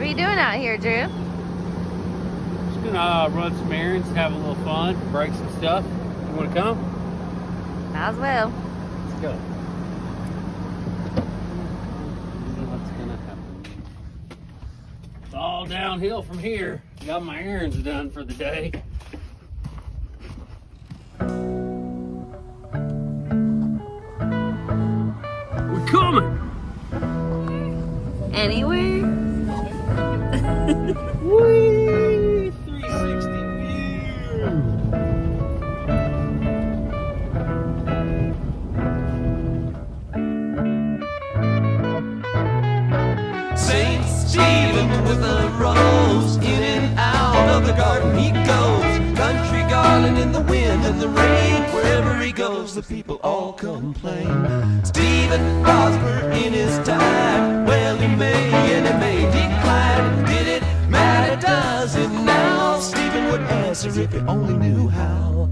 What are you doing out here, Drew? Just gonna run some errands, have a little fun, break some stuff. You wanna come? Might as well. Let's go. What's gonna happen? It's all downhill from here. Got my errands done for the day. We're coming! Anywhere? Whee! 360 view! St. Stephen with a rose, in and out of the garden he goes. Country garland in the wind and the rain, wherever he goes the people all complain. Stephen prospered in his time, well he may and he may decline. Did it matter, does it now? Stephen would answer if he only knew how.